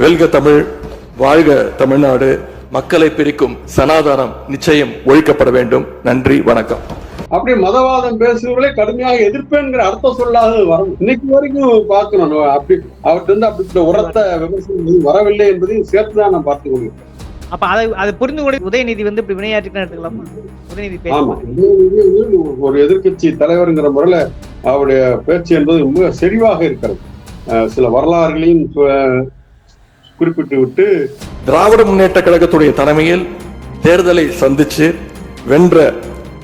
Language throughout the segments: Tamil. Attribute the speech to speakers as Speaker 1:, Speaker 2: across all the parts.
Speaker 1: வெல்க தமிழ், வாழ்க தமிழ்நாடு. மக்களை பிரிக்கும் சனாதானம் நிச்சயம் ஒழிக்கப்பட வேண்டும். நன்றி, வணக்கம்.
Speaker 2: அப்படி மதவாதம் பேசுறவர்களே கடுமையாக எதிர்ப்பேங்கிற அர்த்தம் சொல்லாத வரும். இன்னைக்கு வரைக்கும் பார்க்கணும். அப்படி அவர்கிட்ட அப்படி உரத்த விமர்சனம் வரவில்லை என்பதையும் சேர்த்துதான் நான் பார்த்துக் கொள்கிறேன்.
Speaker 3: அப்ப அதை புரிந்து கொண்டு உதயநிதி இப்படி வினையாற்றினா எடுத்துக்கலாமா? உதயநிதி
Speaker 2: ஆமா, ஒரு எதிர்கட்சி தலைவருங்கிற முறையில அவருடைய பேச்சு என்பது மிக செறிவாக இருக்கிறது. சில வரலாறுகளையும் குறிப்பிட்டு விட்டு
Speaker 1: திராவிட முன்னேற்ற கழகத்துடைய தலைமையில் தேர்தலை சந்திச்சு வென்ற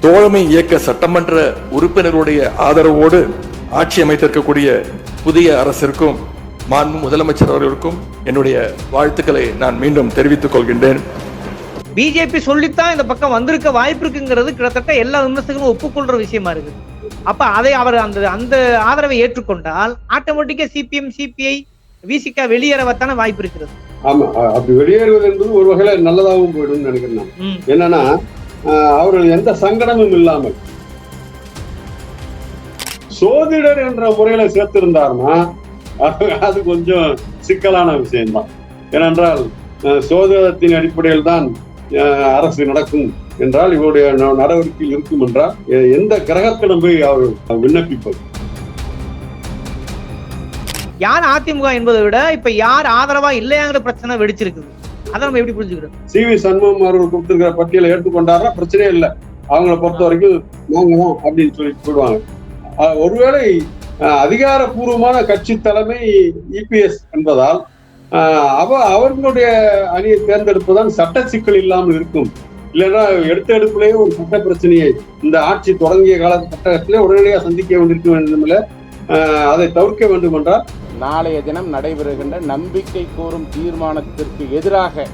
Speaker 1: தோழமை இயக்க சட்டமன்ற உறுப்பினருடைய ஆதரவோடு ஆட்சி அமைத்திருக்கக்கூடிய புதிய அரசிற்கும் மாண்பு முதலமைச்சர் அவர்களுக்கும் என்னுடைய வாழ்த்துக்களை நான் மீண்டும் தெரிவித்துக் கொள்கின்றேன்.
Speaker 3: பிஜேபி சொல்லித்தான் இந்த பக்கம் வந்திருக்க வாய்ப்பு இருக்குங்கிறது கிட்டத்தட்ட எல்லா விமர்சகர்களும் ஒப்புக்கொள்ற விஷயமா இருக்குது. அப்ப அதை அவர் அந்த ஆதரவை ஏற்றுக்கொண்டால் ஆட்டோமேட்டிக்கா சிபிஎம், சிபிஐ, விசிகா வெளியேறவத்தான வாய்ப்பு இருக்கிறது.
Speaker 2: ஆமா, அப்படி வெளியேறுவது என்பது ஒரு வகையில நல்லதாகவும் போயிடும் நினைக்கிறேன். என்னன்னா, அவர்கள் எந்த சங்கடமும் இல்லாமல் சோதிடர் என்ற முறையில சேர்த்திருந்தார்னா அது கொஞ்சம் சிக்கலான விஷயம்தான். ஏனென்றால் சோதிடத்தின் அடிப்படையில் தான் அரசு நடக்கும் என்றால், இவருடைய நடவடிக்கையில் இருக்கும் என்றால் எந்த கிரகத்திடம் போய் அவர் விண்ணப்பிப்பது?
Speaker 3: யார் அதிமுக என்பதை விட இப்ப யார் ஆதரவா இல்லையாங்கிற பிரச்சனை வெடிச்சிருக்குது. அதை நம்ம எப்படி புரிஞ்சுக்கிறோம்?
Speaker 2: சி.வி. சண்முகம் அவர்கள் கொடுத்திருக்கிற பட்டியலை ஏற்றுக்கொண்டாரா பிரச்சனையே இல்லை. அவங்களை பொறுத்த வரைக்கும் நாங்க தான் அப்படின்னு சொல்லிட்டு போடுவாங்க. ஒருவேளை அதிகாரப்பூர்வமான கட்சி தலைமை இபிஎஸ் என்பதால் அவர்களுடைய அணியை தேர்ந்தெடுப்பதுதான் சட்ட சிக்கல் இல்லாமல் இருக்கும். இல்லைன்னா எடுத்த எடுப்பிலேயே ஒரு சட்ட பிரச்சனையை இந்த ஆட்சி தொடங்கிய காலகட்டத்திலே உடனடியாக சந்திக்க வேண்டியிருக்க வேண்டும். அதை தவிர்க்க வேண்டும் என்றால்
Speaker 4: நாளைய தினம் நடைபெறுகின்ற நம்பிக்கை கோரும் தீர்மானத்திற்கு எதிராக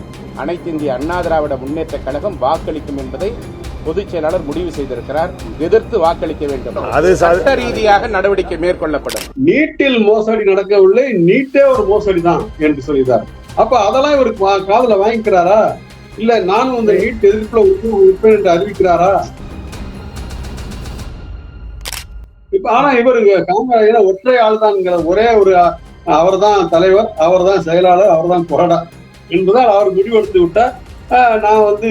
Speaker 4: அனைத்து இந்திய அண்ணா திராவிட முன்னேற்ற கழகம் வாக்களிக்கும் என்பதை பொதுச் செயலாளர் முடிவு செய்திருக்கிறார். எதிர்த்து வாக்களிக்க வேண்டும். அது சட்ட ரீதியாக நடவடிக்கை மேற்கொள்ளப்படும்.
Speaker 2: நீட்டில் மோசடி நடக்கவில்லை, நீட்டே ஒரு மோசடி தான் என்று சொல்லிட்டார். அப்ப அதெல்லாம் இவர் காதுல வாங்கிக்கிறாரா? இல்ல நானும் இந்த நீட் எதிர்ப்புல உறுப்பினர் என்று அறிவிக்கிறாரா? இப்ப ஆனா இவருங்க காமராஜர் ஒற்றை ஆள் தான், ஒரே ஒரு அவர் தான் தலைவர், அவர் தான் செயலாளர், அவர் தான் கொறடா என்பதால் அவர் முடிவெடுத்து விட்டார். நான்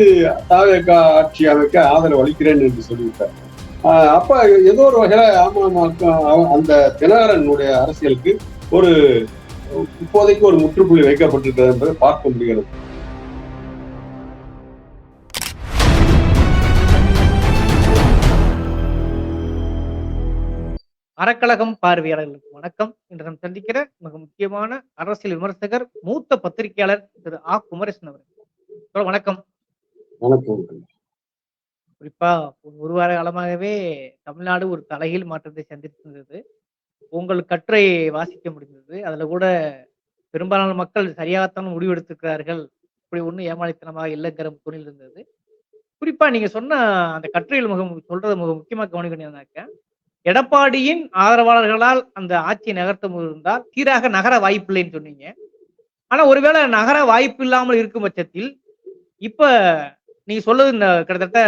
Speaker 2: தாவேக ஆட்சி அமைக்க ஆதரவு அளிக்கிறேன் என்று சொல்லிவிட்டார். அப்ப ஏதோ ஒரு வகையில அந்த தினகரனுடைய அரசியலுக்கு ஒரு இப்போதைக்கு ஒரு முற்றுப்புள்ளி வைக்கப்பட்டிருக்கிறது என்பதை பார்க்க முடிகிறது.
Speaker 3: அறக்கழகம் பார்வையாளர்களுக்கு வணக்கம். இன்று நாம் சந்திக்கிற மிக முக்கியமான அரசியல் விமர்சகர், மூத்த பத்திரிகையாளர் திரு ஆ. குமரேசன் அவர்கள். வணக்கம். குறிப்பா ஒரு வார காலமாகவே தமிழ்நாடு ஒரு தலைகீழ் மாற்றத்தை சந்தித்திருந்தது. உங்கள் கட்டுரையை வாசிக்க முடிந்தது. அதுல கூட பெரும்பாலான மக்கள் சரியாகத்தான் முடிவெடுத்திருக்கிறார்கள், இப்படி ஒன்றும் ஏமாளித்தனமாக இல்லைங்கிற துணில் இருந்தது. குறிப்பா நீங்க சொன்ன அந்த கட்டுரையில் சொல்றது மிக முக்கியமாக கவனிக்கணும்னாக்க, எடப்பாடியின் ஆதரவாளர்களால் அந்த ஆட்சியை நகர்த்த இருந்தால் சீராக நகர வாய்ப்பில்லைன்னு சொன்னீங்க. ஆனா ஒருவேளை நகர வாய்ப்பு இல்லாமல் இருக்கும் பட்சத்தில் இப்ப நீங்க சொல்றது கிட்டத்தட்ட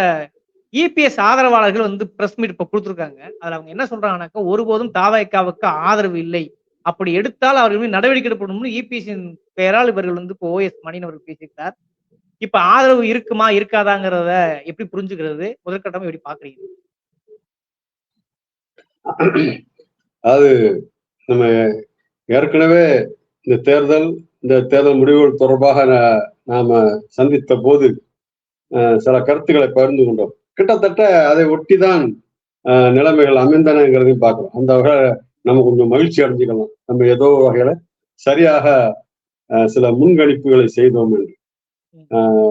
Speaker 3: இபிஎஸ் ஆதரவாளர்கள் பிரஸ் மீட் இப்ப கொடுத்துருக்காங்க. அதுல அவங்க என்ன சொல்றாங்கன்னாக்கா, ஒருபோதும் தாவேகாவுக்கு ஆதரவு இல்லை, அப்படி எடுத்தால் அவர்கள் மீது நடவடிக்கை எடுக்கணும்னு இபிஎஸ் பெயரால் இவர்கள் இப்போ ஓஎஸ் மணியன் அவர்கள் பேசியிருக்கார். இப்ப ஆதரவு இருக்குமா இருக்காதாங்கிறத எப்படி புரிஞ்சுக்கிறது? முதற்கட்டமா எப்படி பாக்குறீங்க?
Speaker 2: அது நம்ம ஏற்கனவே இந்த தேர்தல் முடிவுகள் தொடர்பாக நாம சந்தித்த போது சில கருத்துக்களை பகிர்ந்து கொண்டோம். கிட்டத்தட்ட அதை ஒட்டிதான் நிலைமைகள் அமைந்தனங்கிறதையும் பார்க்கலாம். அந்த வகையில நம்ம கொஞ்சம் மகிழ்ச்சி அடைஞ்சுக்கலாம். நம்ம ஏதோ வகையில சரியாக சில முன்கணிப்புகளை செய்தோம் என்று.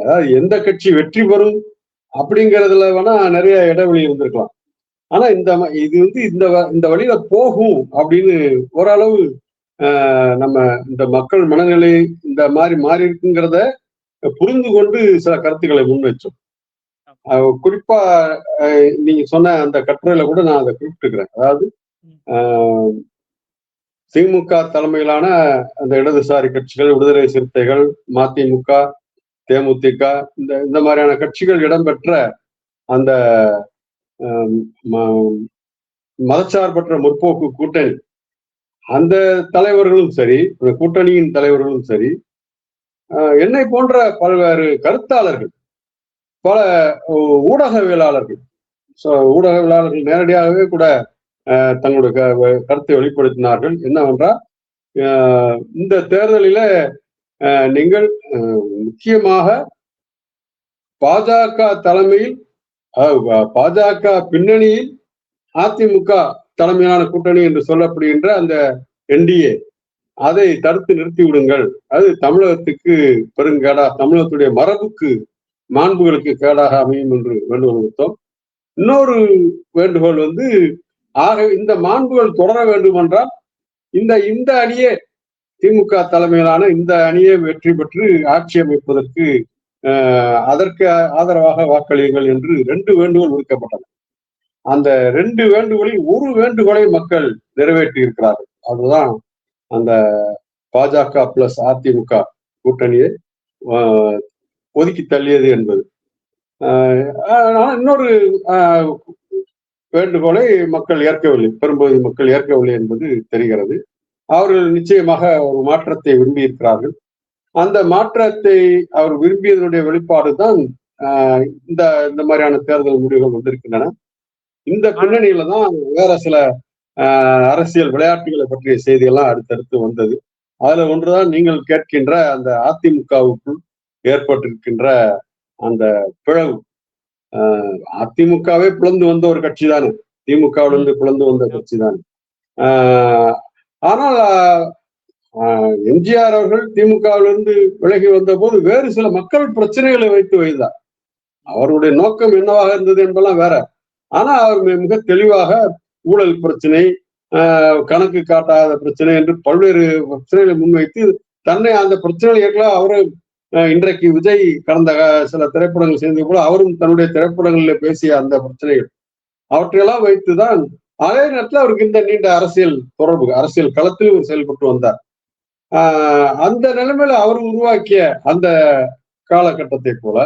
Speaker 2: அதாவது எந்த கட்சி வெற்றி பெறும் அப்படிங்கிறதுல வேணா நிறைய இடைவெளி இருந்திருக்கலாம். ஆனா இது இந்த வழியில போகும் அப்படின்னு ஓரளவு நம்ம இந்த மக்கள் மனநிலை இந்த மாதிரி மாறி இருக்குங்கிறத புரிந்து கொண்டு சில கருத்துக்களை முன் வச்சோம். குறிப்பா நீங்க சொன்ன அந்த கட்டுரையில கூட நான் அதை குறிப்பிட்டுக்கிறேன். அதாவது திமுக தலைமையிலான அந்த இடதுசாரி கட்சிகள், விடுதலை சிறுத்தைகள், மதிமுக, தேமுதிக, இந்த மாதிரியான கட்சிகள் இடம்பெற்ற அந்த மதச்சார்பற்ற முற்போக்கு கூட்டணி, அந்த தலைவர்களும் சரி, அந்த கூட்டணியின் தலைவர்களும் சரி, என்னை போன்ற பல்வேறு கருத்தாளர்கள், பல ஊடகவியலாளர்கள் ஊடகவியலாளர்கள் நேரடியாகவே கூட தங்களுடைய கருத்தை வெளிப்படுத்தினார்கள். என்னவென்றால், இந்த தேர்தலில நீங்கள் முக்கியமாக பாஜக தலைமையில், பாஜக பின்னணியில் அதிமுக தலைமையிலான கூட்டணி என்று சொல்லப்படுகின்ற அந்த என்டிஏ, அதை தடுத்து நிறுத்தி விடுங்கள். அது தமிழகத்துக்கு பெருங்கேடா, தமிழகத்துடைய மரபுக்கு, மாண்புகளுக்கு கேடாக அமையும் என்று வேண்டுகோள் விடுத்தோம். இன்னொரு வேண்டுகோள் ஆக இந்த மாண்புகள் தொடர வேண்டும் என்றால் இந்த அணியே, திமுக தலைமையிலான இந்த அணியை வெற்றி பெற்று ஆட்சி அமைப்பதற்கு அதற்கு ஆதரவாக வாக்களியுங்கள் என்று 2 வேண்டுகோள் விடுக்கப்பட்டன. அந்த 2 வேண்டுகோளில் ஒரு வேண்டுகோளை மக்கள் நிறைவேற்றி இருக்கிறார்கள். அதுதான் அந்த பாஜக பிளஸ் அதிமுக கூட்டணியை ஒதுக்கி தள்ளியது என்பது. இன்னொரு வேண்டுகோளை மக்கள் ஏற்கவில்லை, பெரும்பகுதி மக்கள் ஏற்கவில்லை என்பது தெரிகிறது. அவர்கள் நிச்சயமாக ஒரு மாற்றத்தை விரும்பி இருக்கிறார்கள். அந்த மாற்றத்தை அவர் விரும்பியதனுடைய வெளிப்பாடு தான் இந்த மாதிரியான தேர்தல் முடிவுகள் வந்திருக்கின்றன. இந்த பின்னணியில தான் வேற சில அரசியல் விளையாட்டுகளை பற்றிய செய்திகள்லாம் அடுத்தடுத்து வந்தது. அதுல ஒன்றுதான் நீங்கள் கேட்கின்ற அந்த அதிமுகவுக்குள் ஏற்பட்டிருக்கின்ற அந்த பிளவு. அதிமுகவே பிளந்து வந்த ஒரு கட்சி தானே, திமுகவிலிருந்து பிளந்து வந்த கட்சி தானே. ஆனால் எம்ஜிஆர் அவர்கள் திமுகவிலிருந்து விலகி வந்த போது வேறு சில மக்கள் பிரச்சனைகளை வைத்து வைத்தார். அவருடைய நோக்கம் என்னவாக இருந்தது என்பதெல்லாம் வேற. ஆனா அவர் மிக தெளிவாக ஊழல் பிரச்சனை, கணக்கு காட்டாத பிரச்சனை என்று பல்வேறு பிரச்சனைகளை முன்வைத்து தன்னை அந்த பிரச்சனைகள் அவரு இன்றைக்கு விஜய் கடந்த சில திரைப்படங்கள் செய்தது போல அவரும் தன்னுடைய திரைப்படங்களில் பேசிய அந்த பிரச்சனைகள் அவற்றையெல்லாம் வைத்துதான் அதே நேரத்தில் அவருக்கு இந்த நீண்ட அரசியல் தொடர்பு, அரசியல் களத்தில் அவர் செயல்பட்டு வந்தார். அந்த நிலைமையில அவர் உருவாக்கிய அந்த காலகட்டத்தை போல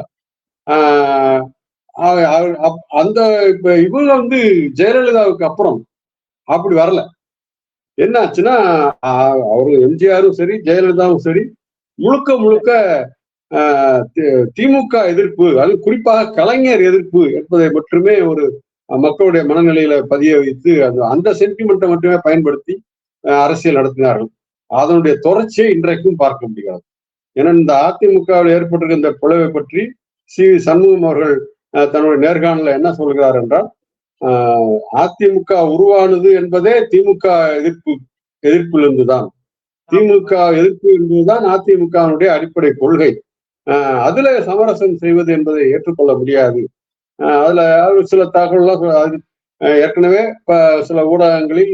Speaker 2: அந்த இப்ப இவங்க ஜெயலலிதாவுக்கு அப்புறம் அப்படி வரல. என்ன ஆச்சுன்னா, அவரு எம்ஜிஆரும் சரி ஜெயலலிதாவும் சரி முழுக்க முழுக்க திமுக எதிர்ப்பு, அது குறிப்பாக கலைஞர் எதிர்ப்பு என்பதை மட்டுமே ஒரு மக்களுடைய மனநிலையில பதிய வைத்து அந்த சென்டிமெண்ட்டை மட்டுமே பயன்படுத்தி அரசியல் நடத்தினார்கள். அதனுடைய தொடர்ச்சியை இன்றைக்கும் பார்க்க முடியாது. ஏன்னா இந்த அதிமுகவில் ஏற்பட்டிருக்க இந்த பிளவை பற்றி சண்முகம் அவர்கள் தன்னுடைய நேர்காணல என்ன சொல்கிறார் என்றால், அதிமுக உருவானது என்பதே திமுக எதிர்ப்பிலிருந்து தான். திமுக எதிர்ப்பு என்பதுதான் அதிமுகவினுடைய அடிப்படை கொள்கை. அதுல சமரசம் செய்வது என்பதை ஏற்றுக்கொள்ள முடியாது. அதுல சில தகவல்லாம் ஏற்கனவே சில ஊடகங்களில்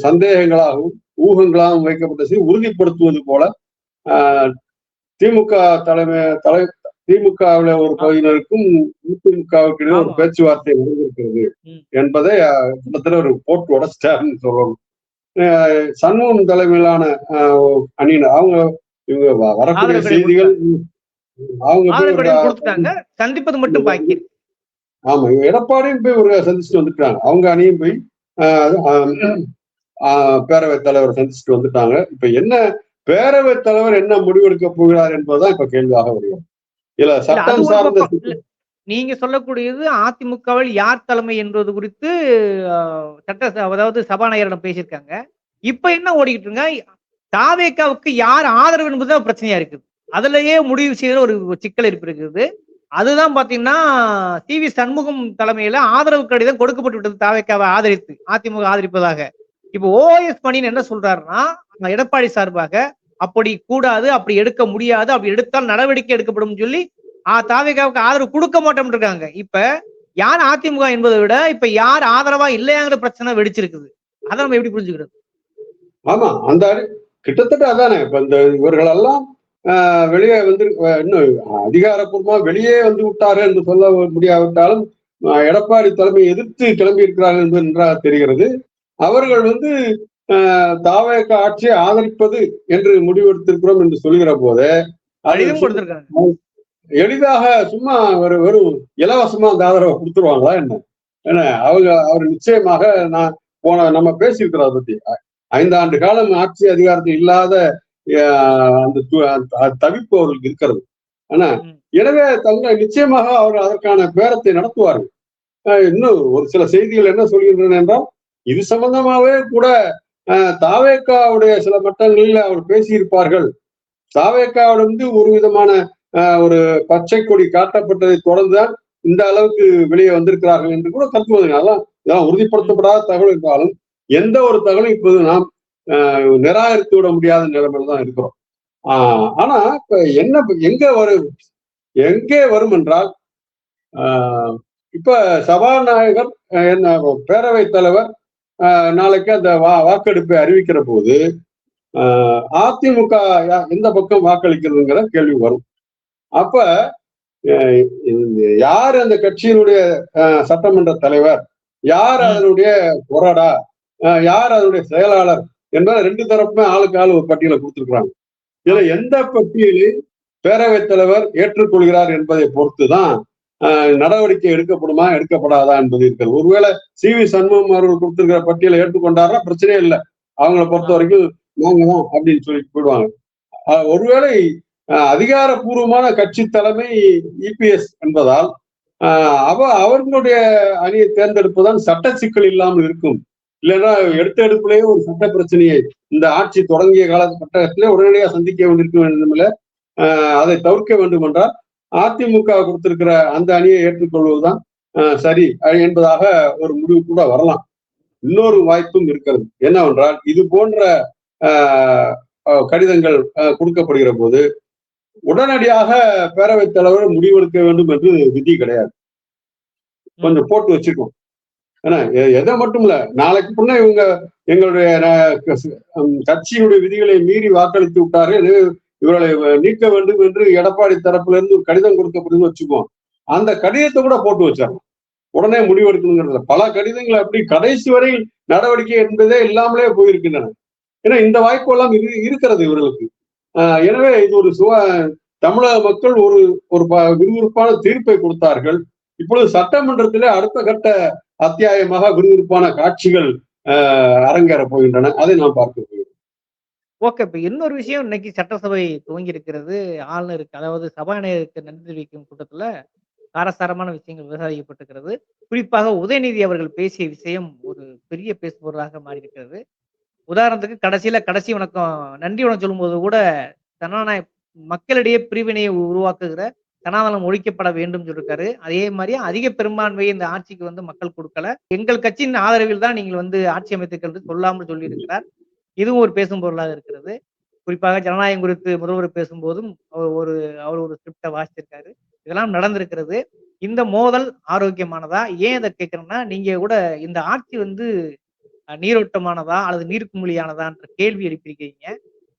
Speaker 2: சந்தேகங்களாகவும் ஊகங்களாகவும் வைக்கப்பட்ட உறுதிப்படுத்துவது போல திமுகவில் ஒரு பகுதியினருக்கும் அதிமுகவுக்கு ஒரு பேச்சுவார்த்தை நடந்திருக்கிறது என்பதை கிட்டத்தட்ட ஒரு போட்டு உடைச்சிட்டாருன்னு சொல்லணும். சண்முகம் தலைமையிலான அணியினர் இவங்க வரக்கூடிய செய்திகள்
Speaker 3: சந்திப்பது மட்டும் பாக்கி.
Speaker 2: ஆமா, எடப்பாடியும் போய் ஒரு சந்திச்சுட்டு வந்துட்டாங்க. அவங்க அணியும் போய் பேரவைத் தலைவர் சந்திச்சுட்டு வந்துட்டாங்க. இப்ப என்ன பேரவைத் தலைவர் என்ன முடிவெடுக்க போகிறார் என்பதுதான் இப்ப கேள்வியாக வருகிறது. இல்ல சட்டம் சார்ந்த
Speaker 3: நீங்க சொல்லக்கூடியது அதிமுகவில் யார் தலைமை என்பது குறித்து அதாவது சபாநாயகரிடம் பேசியிருக்காங்க. இப்ப என்ன ஓடிக்கிட்டு இருங்க, தாவேக்காவுக்கு யார் ஆதரவு என்பதுதான் பிரச்சனையா இருக்குது. அதுலயே முடிவு செய்யற ஒரு சிக்கல் இருக்கிறது. அதுதான் பாத்தீங்கன்னா சி.வி. சண்முகம் தலைமையில ஆதரவு கடிதம் கொடுக்கப்பட்டு விட்டது தாவேக்காவை ஆதரித்து, அதிமுக ஆதரிப்பதாக. இப்போ OS மணியன் என்ன சொல்றாருன்னா, எடப்பாடி சார்பாக அப்படி கூடாது, அப்படி எடுக்க முடியாது, அப்படி எடுத்தால் நடவடிக்கை எடுக்கப்படும் சொல்லி தாவேக்காவுக்கு ஆதரவு கொடுக்க மாட்டோம் இருக்காங்க. இப்ப யார் அதிமுக என்பதை விட இப்ப யார் ஆதரவா இல்லையாங்கிற பிரச்சனை வெடிச்சிருக்குது. அதை நம்ம எப்படி புரிஞ்சுக்கிறது?
Speaker 2: ஆமா, அந்த கிட்டத்தட்ட அதானே. இப்ப இந்த இவர்கள் எல்லாம் வெளியே இன்னும் அதிகாரப்பூர்வமா வெளியே விட்டாரு என்று சொல்ல முடியாவிட்டாலும் எடப்பாடி தலைமையை எதிர்த்து கிளம்பி இருக்கிறார்கள் என்று நன்றாக தெரிகிறது. அவர்கள் தாவேக ஆட்சியை ஆதரிப்பது என்று முடிவெடுத்திருக்கிறோம் என்று சொல்கிற போது எளிதாக சும்மா வெறும் இலவசமா அந்த ஆதரவை கொடுத்துருவாங்களா என்ன? ஏன்னா அவர் நிச்சயமாக நம்ம பேசியிருக்கிறோம் அதை பத்தி. 5 ஆண்டு காலம் ஆட்சி அதிகாரத்தில் இல்லாத அந்த தவிப்பு அவர்களுக்கு இருக்கிறது. ஆனா
Speaker 3: ம்.
Speaker 2: எனவே நிச்சயமாக அவர் அதற்கான பேரத்தை நடத்துவார்கள். இன்னும் ஒரு சில செய்திகள் என்ன சொல்கின்றன என்றால், இது சம்பந்தமாவே கூட தாவேக்காவுடைய சில மட்டங்களில் அவர் பேசியிருப்பார்கள். தாவேக்காவிலிருந்து ஒரு விதமான ஒரு பச்சை கொடி காட்டப்பட்டதை தொடர்ந்துதான் இந்த அளவுக்கு வெளியே வந்திருக்கிறார்கள் என்று கூட கருத்து வருது. இதெல்லாம் உறுதிப்படுத்தப்படாத தகவல் என்றாலும் எந்த ஒரு தகவலும் இப்போது நாம் நிராகரித்து விட முடியாத நிலைமையில தான் இருக்கிறோம். ஆனா இப்ப என்ன எங்கே வரும் என்றால், இப்ப சபாநாயகர் என்ன பேரவைத் தலைவர் நாளைக்கு அந்த வாக்கெடுப்பை அறிவிக்கிற போது அதிமுக எந்த பக்கம் வாக்களிக்கிறதுங்கிற கேள்வி வரும். அப்ப யார் அந்த கட்சியினுடைய சட்டமன்ற தலைவர், யார் அதனுடைய கொறடா, யார் அதனுடைய செயலாளர் என்பதை 2 தரப்புமே ஆளுக்கு ஆள் ஒரு பட்டியலை கொடுத்திருக்கிறாங்க. இதுல எந்த பட்டியலை பேரவைத் தலைவர் ஏற்றுக்கொள்கிறார் என்பதை பொறுத்துதான் நடவடிக்கை எடுக்கப்படுமா எடுக்கப்படாதா என்பது இருக்கிறது. ஒருவேளை சி.வி. சண்முகம் அவர்கள் கொடுத்திருக்கிற பட்டியலை ஏற்றுக்கொண்டாரா பிரச்சனையே இல்லை, அவங்களை பொறுத்த வரைக்கும் நாங்க தான் அப்படின்னு சொல்லி போயிடுவாங்க. ஒருவேளை அதிகாரப்பூர்வமான கட்சி தலைமை இபிஎஸ் என்பதால் அவர்களுடைய அணியை தேர்ந்தெடுப்பதுதான் சட்ட சிக்கல் இல்லாமல் இருக்கும். இல்லைன்னா எடுத்த எடுப்புலேயே ஒரு சட்ட பிரச்சனையை இந்த ஆட்சி தொடங்கிய காலகட்டத்திலே உடனடியாக சந்திக்க வேண்டியிருக்க வேண்டும். அதை தவிர்க்க வேண்டும் என்றால் அதிமுக கொடுத்திருக்கிற அந்த அணியை ஏற்றுக்கொள்வதுதான் சரி என்பதாக ஒரு முடிவு கூட வரலாம். இன்னொரு வாய்ப்பும் இருக்கிறது. என்னவென்றால், இது போன்ற கடிதங்கள் கொடுக்கப்படுகிற போது உடனடியாக பேரவைத் தலைவர் முடிவெடுக்க வேண்டும் என்று விதி கிடையாது. கொஞ்சம் போட்டு வச்சிருக்கோம். ஏன்னா எதை மட்டும் இல்ல, நாளைக்கு பின்ன இவங்க எங்களுடைய கட்சியினுடைய விதிகளை மீறி வாக்களித்து விட்டார்கள், இவர்களை நீக்க வேண்டும் என்று எடப்பாடி தரப்புல இருந்து ஒரு கடிதம் கொடுக்கப்படுதுன்னு வச்சுக்குவோம். அந்த கடிதத்தை கூட போட்டு வச்சிடலாம், உடனே முடிவெடுக்கணுங்கிறதுல. பல கடிதங்கள் அப்படி கடைசி வரை நடவடிக்கை என்பதே இல்லாமலே போயிருக்கின்றன. ஏன்னா இந்த வாய்ப்பு எல்லாம் இருக்கிறது இவர்களுக்கு. எனவே இது ஒரு தமிழக மக்கள் ஒரு விறுவிறுப்பான தீர்ப்பை கொடுத்தார்கள். இப்பொழுது சட்டமன்றத்திலே அடுத்த கட்ட அத்தியாயமாக விறுவிறுப்பான காட்சிகள் அரங்கேற போகின்றன. அதை நாம் பார்க்க போகிறோம்.
Speaker 3: ஓகே. இப்ப இன்னொரு விஷயம், இன்னைக்கு சட்டசபை துவங்கி இருக்கிறது. ஆளுநருக்கு, அதாவது சபாநாயகருக்கு நன்றி தெரிவிக்கும் கூட்டத்துல காரசாரமான விஷயங்கள் விவாதிக்கப்பட்டிருக்கிறது. குறிப்பாக உதயநிதி அவர்கள் பேசிய விஷயம் ஒரு பெரிய பேசுபொருளாக மாறி இருக்கிறது. உதாரணத்துக்கு கடைசி வணக்கம், நன்றி வணக்கம் சொல்லும்போது கூட மக்களிடையே பிரிவினையை உருவாக்குகிற சனாதனம் ஒழிக்கப்பட வேண்டும் சொல்லிருக்காரு. அதே மாதிரி அதிக பெரும்பான்மையை இந்த ஆட்சிக்கு மக்கள் கொடுக்கல, எங்கள் கட்சியின் ஆதரவில் தான் நீங்கள் ஆட்சி அமைத்துக்கள் சொல்லாமல் சொல்லி இருக்கிறார். இதுவும் ஒரு பேசும் பொருளாக இருக்கிறது. குறிப்பாக ஜனநாயகம் குறித்து முதல்வர் பேசும்போதும் அவர் ஒரு ஸ்கிரிப்டை வாசிச்சிருக்காரு. இதெல்லாம் நடந்திருக்கிறது. இந்த மோதல் ஆரோக்கியமானதா? ஏன் இதை கேட்கிறேன்னா, நீங்க கூட இந்த ஆட்சி நீரோட்டமானதா அல்லது நீர்க்குமிழியானதான்ற கேள்வி எழுப்பியிருக்கீங்க.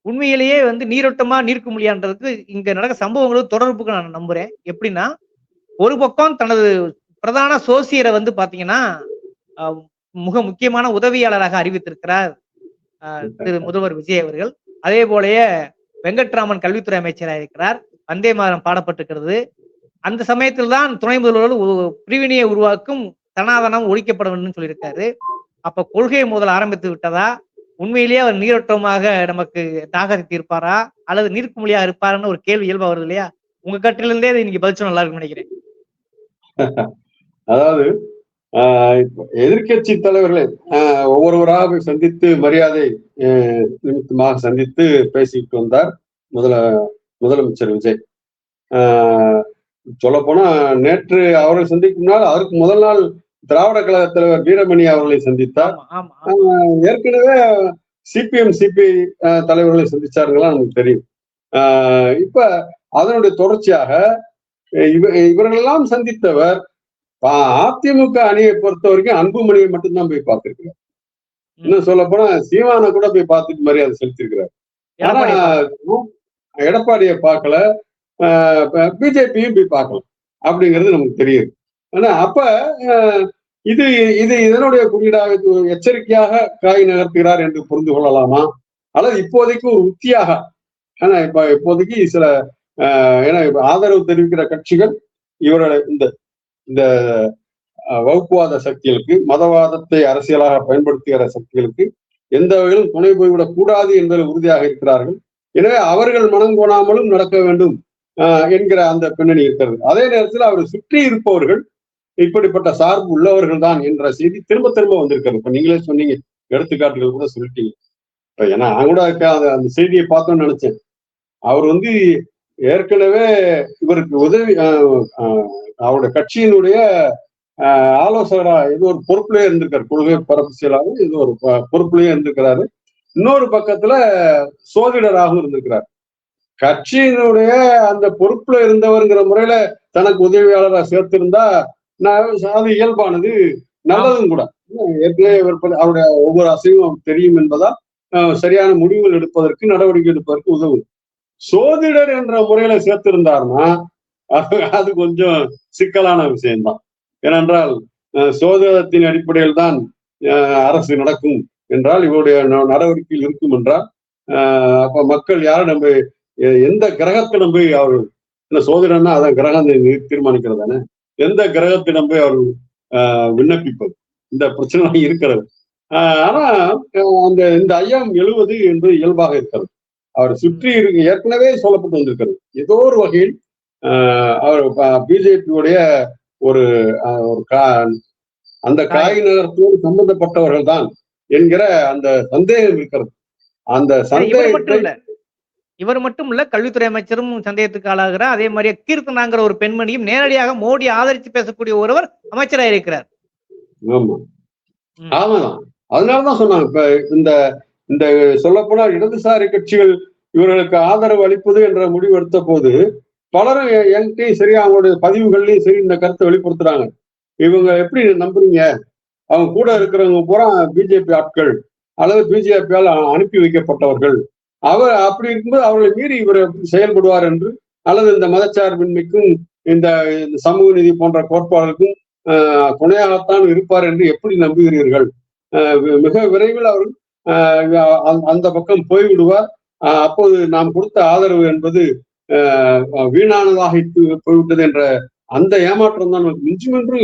Speaker 3: உண்மையிலேயே நீரோட்டமா நீர்க்குமிழியான்றதுக்கு இங்க நடக்கிற சம்பவங்களும் தொடர்புக்கு நான் நம்புறேன். எப்படின்னா, ஒரு பக்கம் தனது பிரதான சோசியரை பாத்தீங்கன்னா மிக முக்கியமான உதவியாளராக அறிவித்திருக்கிறார் திரு முதல்வர் விஜய் அவர்கள். அதே போலயே வெங்கட்ராமன் கல்வித்துறை அமைச்சராக இருக்கிறார். வந்தே மாதரம் பாடப்பட்டிருக்கிறது. அந்த சமயத்தில் தான் துணை முதல்வர் பிரிவினையை உருவாக்கும் சனாதனம் ஒழிக்கப்பட வேண்டும் சொல்லியிருக்காரு. அப்ப கொள்கை முதல் ஆரம்பித்து விட்டதா? உண்மையிலேயே அவர் நீரோட்டமாக நமக்கு தாகரித்து இருப்பாரா அல்லது நீர்க்குமிழியா இருப்பாருன்னு ஒரு கேள்வி இயல்பா வருது இல்லையா? உங்க கட்டிலிருந்தே நீங்க பதில் நல்லா இருக்குன்னு நினைக்கிறேன்.
Speaker 2: அதாவது எதிர்கட்சி தலைவர்களை ஒவ்வொருவராக சந்தித்து மரியாதை நிமித்தமாக சந்தித்து பேசிட்டு வந்தார் முதலமைச்சர் விஜய். சொல்ல போனா நேற்று அவரை சந்திக்கும்னால் அதற்கு முதல் நாள் திராவிட கழக தலைவர் வீரமணி அவர்களை சந்தித்தார். ஏற்கனவே சிபிஎம் சிபிஐ தலைவர்களை சந்திச்சாருங்களா நமக்கு தெரியும். இப்ப அதனுடைய தொடர்ச்சியாக இவர்களெல்லாம் சந்தித்தவர் அதிமுக அணியை பொறுத்த வரைக்கும் அன்புமணியை மட்டும்தான் போய் பார்த்திருக்கிறார். இன்னும் சொல்ல போனா சீமானை கூட போய் பார்த்துட்டு மரியாதை செலுத்திருக்கிறார். ஆனா எடப்பாடியை பார்க்கல, பிஜேபியும் போய் பார்க்கல அப்படிங்கிறது நமக்கு தெரியுது. ஆனா அப்ப இது இதனுடைய குறியீடாக எச்சரிக்கையாக காய் நகர்த்துகிறார் என்று புரிந்து கொள்ளலாமா, அல்லது இப்போதைக்கு ஒரு உத்தியாக? ஆனா இப்போதைக்கு சில ஏன்னா ஆதரவு தெரிவிக்கிற கட்சிகள் இவர்களை இந்த வகுப்புவாத சக்திகளுக்கு, மதவாதத்தை அரசியலாக பயன்படுத்துகிற சக்திகளுக்கு எந்த வகையிலும் துணை போய்விடக் கூடாது என்பதில் உறுதியாக இருக்கிறார்கள். எனவே அவர்கள் மனம் கோணாமலும் நடக்க வேண்டும் என்கிற அந்த பின்னணி இருக்கிறது. அதே நேரத்தில் அவர் சுற்றி இருப்பவர்கள் இப்படிப்பட்ட சார்பு உள்ளவர்கள் தான் என்ற செய்தி திரும்ப திரும்ப வந்திருக்கிறது. இப்ப நீங்களே சொன்னீங்க, எடுத்துக்காட்டுகள் கூட சொல்லிட்டீங்க. இப்ப ஏன்னா நான் கூட அந்த செய்தியை பார்த்தோம்னு நினைச்சேன். அவர் ஏற்கனவே இவருக்கு உதவி அவருடைய கட்சியினுடைய ஆலோசகரா ஏதோ ஒரு பொறுப்புலயே இருந்திருக்காரு, கொள்கை பரப்பு செயலாளர் ஏதோ ஒரு பொறுப்புலயே இருந்திருக்கிறாரு. இன்னொரு பக்கத்துல சோதிடராகவும் இருந்திருக்கிறார். கட்சியினுடைய அந்த பொறுப்புல இருந்தவர்ங்கிற முறையில தனக்கு உதவியாளராக சேர்த்திருந்தா அது இயல்பானது, நல்லதும் கூட. ஏற்கனவே அவருடைய ஒவ்வொரு அசைவும் தெரியும் என்பதால் சரியான முடிவுகள் எடுப்பதற்கு, நடவடிக்கை எடுப்பதற்கு உதவும். சோதிடர் என்ற முறையில சேர்த்திருந்தார்னா அது கொஞ்சம் சிக்கலான விஷயம்தான். ஏனென்றால் சோதிடத்தின் அடிப்படையில் தான் அரசு நடக்கும் என்றால், இவருடைய நடவடிக்கையில் இருக்கும் என்றால், அப்ப மக்கள் யாரை நம்ப, எந்த கிரகத்திடம் போய் அவர், சோதிடம்னா அதான் கிரகம் தீர்மானிக்கிறது தானே, எந்த கிரகத்திடம் போய் அவர் விண்ணப்பிப்பது? இந்த பிரச்சனை இருக்கிறது. ஆனா இந்த ஐயம் எழுவது என்பது இயல்பாக இருக்கிறது. அவர் சுற்றி ஏற்கனவே சொல்லப்பட்டு வந்திருக்கிறது. ஏதோ ஒரு வகையில் அவர் பிஜேபியுடைய ஒரு அந்த காய் நகரத்தோடு சம்பந்தப்பட்டவர்கள் தான் என்கிற அந்த சந்தேகம் இருக்கிறது. அந்த சந்தேகத்தை
Speaker 3: இவர் மட்டும் இல்ல, கல்வித்துறை அமைச்சரும் சந்தேகத்துக்கு ஆளாகிறார். அதே மாதிரி கீர்த்தனாங்கிற ஒரு பெண்மணியும் நேரடியாக மோடி ஆதரித்து பேசக்கூடிய ஒருவர் அமைச்சராக இருக்கிறார்.
Speaker 2: ஆமா ஆமாதான். அதனாலதான் சொன்னாங்க, இப்ப இந்த சொல்லப்போனால் இடதுசாரி கட்சிகள் இவர்களுக்கு ஆதரவு அளிப்பது என்ற முடிவு எடுத்த போது பலரும் என்கிட்டையும் சரி, அவங்களுடைய பதிவுகள்லையும் சரி இந்த கருத்தை வெளிப்படுத்துறாங்க. இவங்க எப்படி நம்புறீங்க? அவங்க கூட இருக்கிறவங்க பூரா பிஜேபி ஆட்கள் அல்லது பிஜேபியால் அனுப்பி வைக்கப்பட்டவர்கள். அப்படி இருக்கும்போது அவர்களை மீறி இவர் செயல்படுவார் என்று, அல்லது இந்த மதச்சார்பின்மைக்கும் இந்த சமூக நீதி போன்ற கோட்பாடுகளுக்கும் துணையாகத்தான் இருப்பார் என்று எப்படி நம்புகிறீர்கள்? மிக விரைவில் அவர் அந்த பக்கம் போய்விடுவார். அப்போது நாம் கொடுத்த ஆதரவு என்பது வீணானதாக போய்விட்டது என்ற அந்த ஏமாற்றம் தான் மிஞ்சும் என்று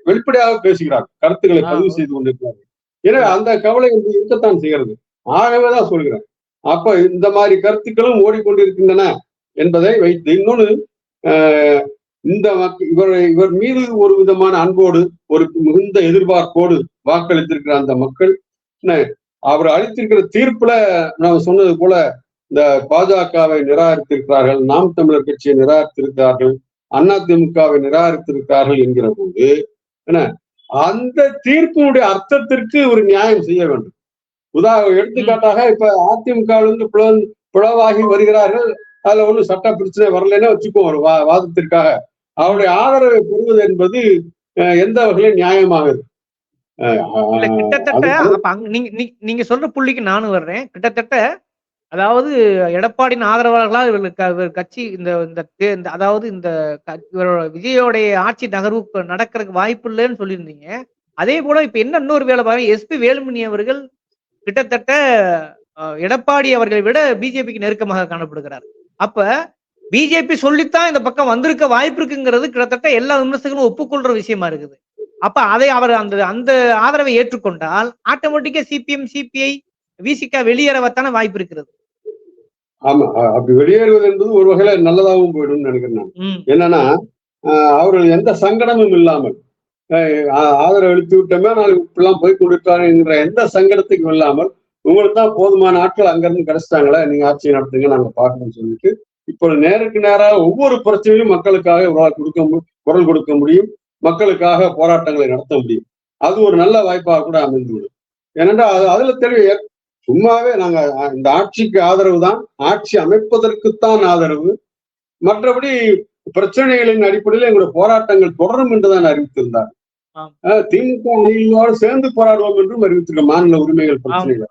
Speaker 2: வெளிப்படையாக பேசுகிறார், கருத்துக்களை பதிவு செய்து கொண்டிருக்கிறார்கள். எனவே அந்த கவலை என்று இருக்கத்தான் செய்கிறது. ஆகவேதான் சொல்கிறேன். அப்ப இந்த மாதிரி கருத்துக்களும் ஓடிக்கொண்டிருக்கின்றன என்பதை வைத்து, இன்னொன்னு இவர் மீது ஒரு விதமான அன்போடு, ஒரு மிகுந்த எதிர்பார்ப்போடு வாக்களித்திருக்கிற அந்த மக்கள் அவர் அளித்திருக்கிற தீர்ப்புல நாம் சொன்னது போல இந்த பாஜகவை நிராகரித்திருக்கிறார்கள், நாம் தமிழர் கட்சியை நிராகரித்திருக்கிறார்கள், அதிமுகவை நிராகரித்திருக்கிறார்கள் என்கிற போது அந்த தீர்ப்பினுடைய அர்த்தத்திற்கு ஒரு நியாயம் செய்ய வேண்டும். எடுத்துக்காட்டாக இப்ப அதிமுகவிலிருந்து பிளவாகி வருகிறார்கள், அதுல ஒண்ணும் சட்ட பிரச்சனை வரலன்னா வச்சுக்கோ, ஒரு வாதத்திற்காக அவருடைய ஆதரவை பெறுவது என்பது எந்த வகையிலும் நியாயமாக இருக்கு.
Speaker 3: கிட்டத்தட்ட நீங்க சொல்ற புள்ளிக்கு நானும் வர்றேன். கிட்டத்தட்ட அதாவது எடப்பாடியின் ஆதரவாளர்களா இவர்களுக்கு கட்சி அதாவது விஜயோடைய ஆட்சி நகர்வு நடக்கிறதுக்கு வாய்ப்பு இல்லைன்னு சொல்லியிருந்தீங்க. அதே போல இப்ப என்ன இன்னொரு வேலை பாருங்க, எஸ்பி வேலுமணி அவர்கள் கிட்டத்தட்ட எடப்பாடி அவர்களை விட பிஜேபிக்கு நெருக்கமாக காணப்படுகிறார். அப்ப பிஜேபி சொல்லித்தான் இந்த பக்கம் வந்திருக்க வாய்ப்பு இருக்குங்கிறது கிட்டத்தட்ட எல்லா விமர்சகர்களும் ஒப்புக்கொள்ற விஷயமா இருக்குது. அப்ப அதை அவர் அந்த ஆதரவை ஏற்றுக்கொண்டால் ஆட்டோமேட்டிக்கா சிபிஎம், சிபிஐ, விசிக வெளியேறவத்தான வாய்ப்பு இருக்கிறது.
Speaker 2: ஆமா, அப்படி வெளியேறுவது என்பது ஒரு வகையில நல்லதாகவும் போயிடும் நினைக்கிறேன். என்னன்னா, அவர்கள் எந்த சங்கடமும் இல்லாமல் ஆதரவு அளித்து விட்டோமே, நாளைக்கு இப்படிலாம் போய் கொண்டிருக்காரு என்கிற எந்த சங்கடத்துக்கும் இல்லாமல், உங்களுக்கு தான் போதுமான ஆட்கள் அங்கிருந்து கிடைச்சிட்டாங்களே, நீங்க ஆட்சி நடத்துங்க, நாங்க பார்க்கணும்னு சொல்லிட்டு இப்போ நேருக்கு நேராக ஒவ்வொரு பிரச்சனையும் மக்களுக்காக குரல் கொடுக்க முடியும், மக்களுக்காக போராட்டங்களை நடத்த முடியும். அது ஒரு நல்ல வாய்ப்பாக கூட அமைந்துவிடும். ஏனென்றால் அதுல தெளிவு, சும்மாவே நாங்க இந்த ஆட்சிக்கு ஆதரவு தான், ஆட்சி அமைப்பதற்குத்தான் ஆதரவு, மற்றபடி பிரச்சனைகளின் அடிப்படையில் எங்களுடைய போராட்டங்கள் தொடரும் என்றுதான் அறிவித்திருந்தார். திமுக அணியினோடு சேர்ந்து போராடுவோம் என்றும் அறிவித்திருக்க மாநில உரிமைகள் பிரச்சனைகள்.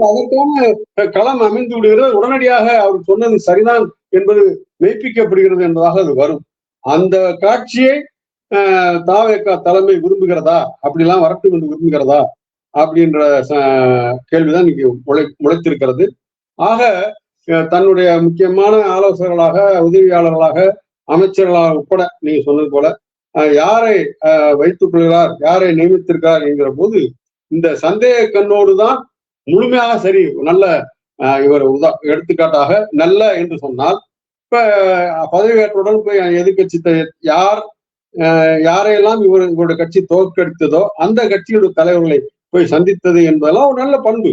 Speaker 2: அதற்கான களம் அமைந்து விடுகிறது. உடனடியாக அவர் சொன்னது சரிதான் என்பது மெய்ப்பிக்கப்படுகிறது என்பதாக அது வரும். அந்த காட்சியை தாவேகா தலைமை விரும்புகிறதா, அப்படிலாம் வரட்டும் என்று விரும்புகிறதா அப்படின்ற கேள்விதான் இன்னைக்கு முளைத்திருக்கிறது. ஆக தன்னுடைய முக்கியமான ஆலோசகர்களாக, உதவியாளர்களாக, அமைச்சர்களாக உட்பட நீங்க சொன்னது போல யாரை வைத்துக் கொள்கிறார், யாரை நியமித்திருக்கிறார் என்கிற போது இந்த சந்தேக கண்ணோடு தான் முழுமையாக சரி நல்ல இவர் எடுத்துக்காட்டாக நல்ல என்று சொன்னால், இப்ப பதவியேற்றவுடன் போய் எதிர்கட்சி யாரையெல்லாம் இவருடைய கட்சி தோற்கடித்ததோ அந்த கட்சியோட தலைவர்களை போய் சந்தித்தது என்பதெல்லாம் ஒரு நல்ல பண்பு.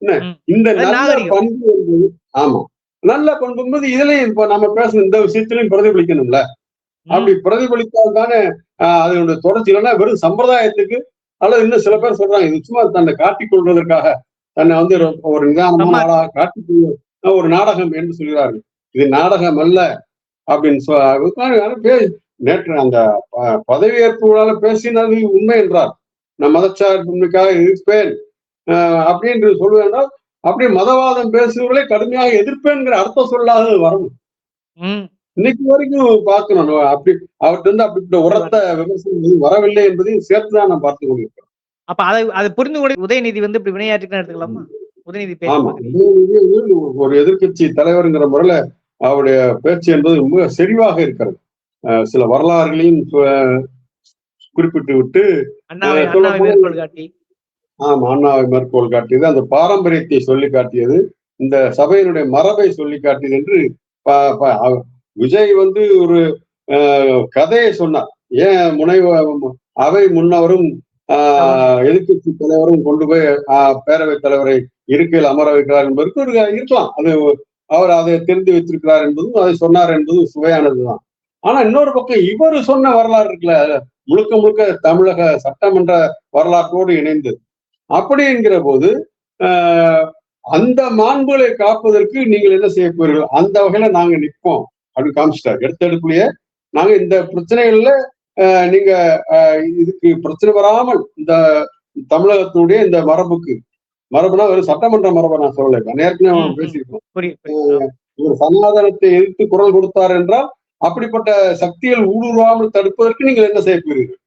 Speaker 2: என்ன இந்த நல்ல பண்பு என்பது, ஆமா, நல்ல பண்பும்போது இதுலயும் இப்ப நம்ம பேசணும் இந்த விஷயத்திலையும் பிரதிபலிக்கணும்ல. அப்படி பிரதிபலித்தால் தானே அதனுடைய தொடர்ச்சி. இல்லைன்னா வெறும் சம்பிரதாயத்துக்கு, அல்லது இன்னும் சில பேர் சொல்றாங்க இது சும்மா தன்னை காட்டிக் கொள்வதற்காக, தன்னை வந்து ஒரு நிதானமான ஆளாக காட்டிக் ஒரு நாடகம் என்று சொல்கிறார்கள். இது நாடகம் அல்ல அப்படின்னு நேற்று அந்த பதவியேற்புகளால பேசினது உண்மை என்றார். நான் மதச்சார்பின்மைக்காக இருப்பேன் அப்படின்னு சொல்லுவேன். அப்படி மதவாதம் பேசுவர்களை கடுமையாக எதிர்ப்பேன்கிற அர்த்தம் சொல்லாத வரணும். இன்னைக்கு வரைக்கும் பார்க்கணும். அப்படி அவர்கிட்ட இருந்து அப்படிப்பட்ட உரத்த விமர்சனம் வரவில்லை என்பதையும் சேர்த்துதான் நான் பார்த்து கொண்டிருக்கிறேன்.
Speaker 3: அப்ப அதை புரிந்து கொண்டு உதயநிதி வந்து இப்படி வினையாற்றிட்டு எடுத்துக்கலாமா? உதயநிதி
Speaker 2: ஆமா, உதயநிதி ஒரு எதிர்கட்சி தலைவருங்கிற முறையில அவருடைய பேச்சு என்பது ரொம்ப செறிவாக இருக்கிறது. சில வரலாறுகளையும் குறிப்பிட்டு விட்டு ஆமா, அண்ணாவை மேற்கோள் காட்டியது, அந்த பாரம்பரியத்தை சொல்லி காட்டியது, இந்த சபையினுடைய மரபை சொல்லி காட்டியது என்று விஜய் வந்து ஒரு கதையை சொன்னார். ஏன் அவை முன்னவரும் எதிர்கட்சி தலைவரும் கொண்டு போய் பேரவைத் தலைவரை இருக்கையில் அமர வைக்கிறார் என்பதற்கு ஒரு இருக்கலாம். அது அவர் அதை தெரிந்து வைத்திருக்கிறார் என்பதும் அதை சொன்னார் என்பதும் சுவையானதுதான். ஆனா இன்னொரு பக்கம் இவர் சொன்ன வரலாறு இருக்குல்ல, முழுக்க முழுக்க தமிழக சட்டமன்ற வரலாற்றோடு இணைந்து, அப்படி என்கிற போது அந்த மாண்புகளை காப்பதற்கு நீங்கள் என்ன செய்ய போறீர்கள், அந்த வகையில நாங்க நிற்போம் அப்படின்னு காமிச்சிட்டாரு. எடுத்தெடுப்புலயே நாங்க இந்த பிரச்சனைகள்ல நீங்க இதுக்கு பிரச்சனை வராமல் இந்த தமிழகத்தினுடைய இந்த மரபுனா ஒரு சட்டமன்ற மரபை நான் சொல்லல, ஏற்கனவே பேசியிருக்கோம். இவர் சனாதனத்தை எதிர்த்து குரல் கொடுத்தார் என்றால் அப்படிப்பட்ட சக்திகள் ஊடுருவாமல் தடுப்பதற்கு நீங்கள் என்ன செய்ய போகிறீர்கள்,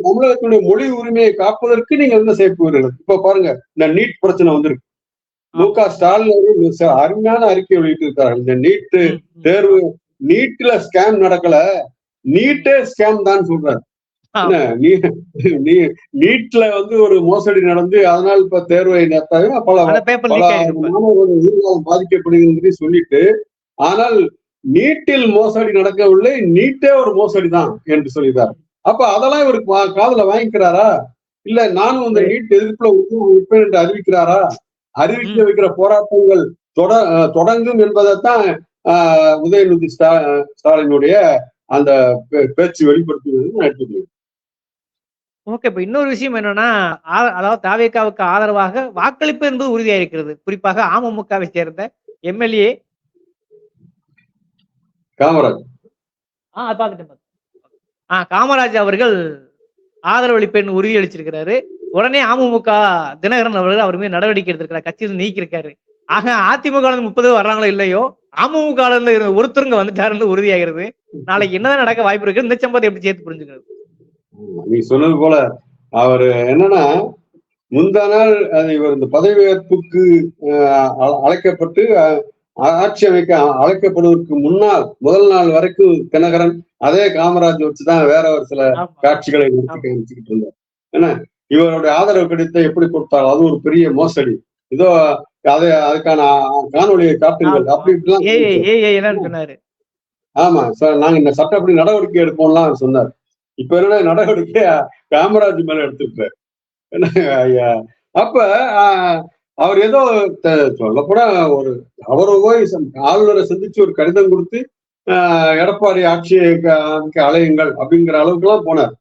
Speaker 2: தமிழகத்தினுடைய மொழி உரிமையை காப்பதற்கு நீங்கள் என்ன செய்ய போகிறீர்கள். இப்ப பாருங்க, இந்த நீட் பிரச்சனை வந்திருக்கு. மு.க. ஸ்டாலின் அருமையான அறிக்கை வெளியிட்டு இருக்காரு. இந்த நீட் தேர்வு, நீட்ல ஸ்கேம் நடக்கல, நீட்டே ஸ்கேம் தான் சொல்றாரு. நீட்ல வந்து ஒரு மோசடி நடந்து அதனால் இப்ப தேர்வை நடத்தாங்க, பல மாணவர்களுடைய எதிர்காலம் பாதிக்கப்படுகிறது சொல்லிட்டு, ஆனால் நீட்டில் மோசடி நடக்கவில்லை, நீட்டே ஒரு மோசடி தான் என்று சொல்லிட்டார். அப்ப அதெல்லாம் இவருக்கு காதுல வாங்கிக்கிறாரா? இல்ல நானும் இந்த நீட் எதிர்ப்புல இருப்பேன் என்று அறிவிக்கிறாரா? அறிவிக்க வைக்கிற போராட்டங்கள் தொடங்கும் என்பதைத்தான் உதயநிதி ஸ்டாலினுடைய அந்த பேச்சு வெளிப்படுத்துவது எடுத்துக்கிறேன்.
Speaker 3: ஓகே, இப்ப இன்னொரு விஷயம் என்னன்னா, அதாவது தாவேகாவுக்கு ஆதரவாக வாக்களிப்பு என்பது உறுதியா இருக்கிறது. குறிப்பாக அமமுகவை சேர்ந்த எம்எல்ஏ காமராஜ் அவர்கள் ஆதரவு அளிப்பேன்னு உறுதியளிச்சிருக்கிறாரு. உடனே அமமுக தினகரன் அவர்கள் அவர் மீது நடவடிக்கை எடுத்திருக்கிறார், கட்சியில் நீக்கியிருக்காரு. ஆக அதிமுக 30 வர்றாங்களோ இல்லையோ, அமமுக ஒருத்தருங்க வந்துட்டாருன்னு உறுதியாகிறது. நாளைக்கு என்னதான் நடக்க வாய்ப்பு இருக்கு? இந்த சம்பவத்தை எப்படி சேர்த்து புரிஞ்சுக்கிறது?
Speaker 2: நீ சொன்னது போல அவர் என்னன்னா, முந்தா நாள் இவர் இந்த பதவியேற்புக்கு அழைக்கப்பட்டு ஆட்சி அமைக்க அழைக்கப்படுவதற்கு முன்னால் முதல் நாள் வரைக்கும் தினகரன் அதே காமராஜ் வச்சுதான் வேற ஒரு சில காட்சிகளை காமிச்சுக்கிட்டு இருந்தார். ஏன்னா இவருடைய ஆதரவு கிடைத்த எப்படி கொடுத்தாலும் அது ஒரு பெரிய மோசடி, இதோ அதுக்கான காணொலியை காட்டுங்கள் அப்படி இப்படிலாம். ஆமா சார், நாங்க இந்த சட்டப்படி நடவடிக்கை எடுப்போம்லாம் சொன்னார். இப்ப என்ன நடவடிக்கை காமராஜ் மேல எடுத்துருக்காரு. அப்ப அவர் ஏதோ சொல்லப்போனா அவர் போய் ஆளுநரை சந்திச்சு ஒரு கடிதம் கொடுத்து எடப்பாடி ஆட்சியை அலையுங்கள் அப்படிங்கிற அளவுக்கு எல்லாம் போனார்.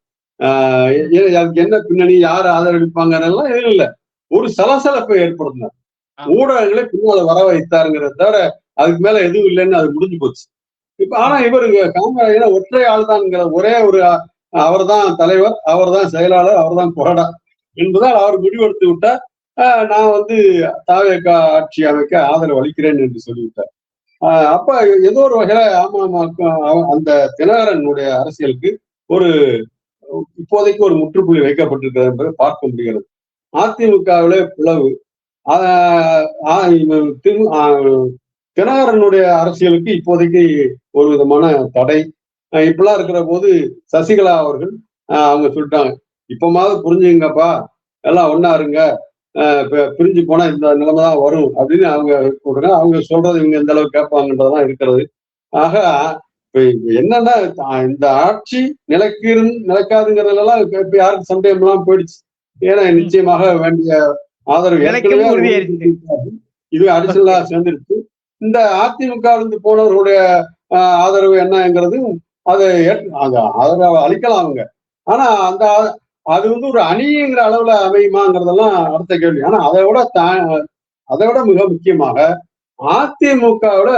Speaker 2: அதுக்கு என்ன பின்னணி, யார் ஆதரவளிப்பாங்கன்னெல்லாம் எதுவும் இல்லை, ஒரு சலசலப்பை ஏற்படுத்தினார். ஊடகங்களை பின்னால வர வைத்தாருங்கிறத தவிர அதுக்கு மேல எதுவும் இல்லைன்னு அது முடிஞ்சு போச்சு. இப்ப ஆனா இவருக்கு காமராஜ் ஒற்றை ஆள் தான்ங்கிற ஒரே ஒரு அவர் தான் தலைவர், அவர் தான் செயலாளர், அவர் தான் கொறடா என்பதால் அவர் முடிவெடுத்து விட்டார். நான் வந்து தாவேகா ஆட்சி அமைக்க ஆதரவு அளிக்கிறேன் என்று சொல்லிவிட்டார். அப்ப ஏதோ ஒரு வகையில அந்த தினகரனுடைய அரசியலுக்கு ஒரு இப்போதைக்கு ஒரு முற்றுப்புள்ளி வைக்கப்பட்டிருக்கிறது என்பதை பார்க்க முடிகிறது. அதிமுகவிலே பிளவு, தினகரனுடைய அரசியலுக்கு இப்போதைக்கு ஒரு விதமான தடை. இப்பெல்லாம் இருக்கிற போது சசிகலா அவர்கள் அவங்க சொல்லிட்டாங்க, இப்பமாவது புரிஞ்சுங்கப்பா, எல்லாம் ஒன்னா இருங்க, பிரிஞ்சு போனா இந்த நிலைமை தான் வரும் அப்படின்னு அவங்க கொடுங்க. அவங்க சொல்றது இவங்க எந்த அளவுக்கு கேட்பாங்கன்றதெல்லாம் இருக்கிறது. ஆக என்னன்னா இந்த ஆட்சி நிலைக்காதுங்கிறதுலாம் இப்ப யாருக்கு சந்தேகம் எல்லாம் போயிடுச்சு. ஏன்னா நிச்சயமாக வேண்டிய ஆதரவு ஏற்கனவே இது அடிஷனலா சேர்ந்துருச்சு. இந்த அதிமுக இருந்து போனவர்களுடைய ஆதரவு என்னங்கிறது அதை ஆதரவு அளிக்கலாம் அவங்க. ஆனா அது ஒரு அணிங்கிற அளவுல அமையுமாங்கிறதெல்லாம் அடுத்த கேள்வி. ஆனா அதை விட மிக முக்கியமாக அதிமுகவோட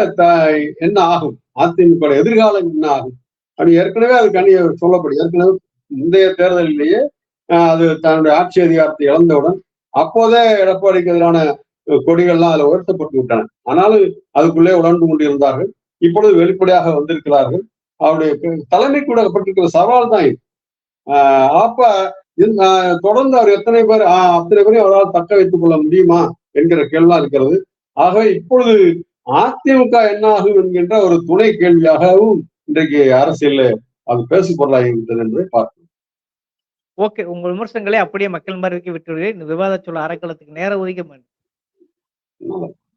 Speaker 2: என்ன ஆகும், அதிமுக எதிர்காலம் என்ன ஆகும் அப்படி ஏற்கனவே அதுக்கு அணி சொல்லப்படும். ஏற்கனவே முந்தைய தேர்தலிலேயே அது தன்னுடைய ஆட்சி அதிகாரத்தை இழந்தவுடன் அப்போதே எடப்பாடிக்கு எதிரான கொடிகள்லாம் அதுல உயர்த்தப்பட்டு விட்டன. ஆனாலும் அதுக்குள்ளே உணர்ந்து கொண்டிருந்தார்கள். இப்பொழுது வெளிப்படையாக வந்திருக்கிறார்கள். அவருடைய தலைமைக்கு விடப்பட்டிருக்கிற சவால் தான் இது. அப்ப தொடர்ந்து அவர் அத்தனை பேரையும் அவரால் தக்க வைத்துக் கொள்ள முடியுமா என்கிற கேள்வி இருக்கிறது. ஆகவே இப்பொழுது அதிமுக என்ன ஆகும் என்கின்ற ஒரு துணை கேள்வியாகவும் இன்றைக்கு அரசியல் அது பேசு பொருளாகி விட்டது என்பதை பார்க்கிறோம்.
Speaker 3: ஓகே, உங்கள் விமர்சனங்களை அப்படியே மக்கள் மன்றத்துக்கு விட்டு இந்த விவாத சொல்ல அறக்களத்துக்கு நேரம் ஒதுக்க வேண்டும்.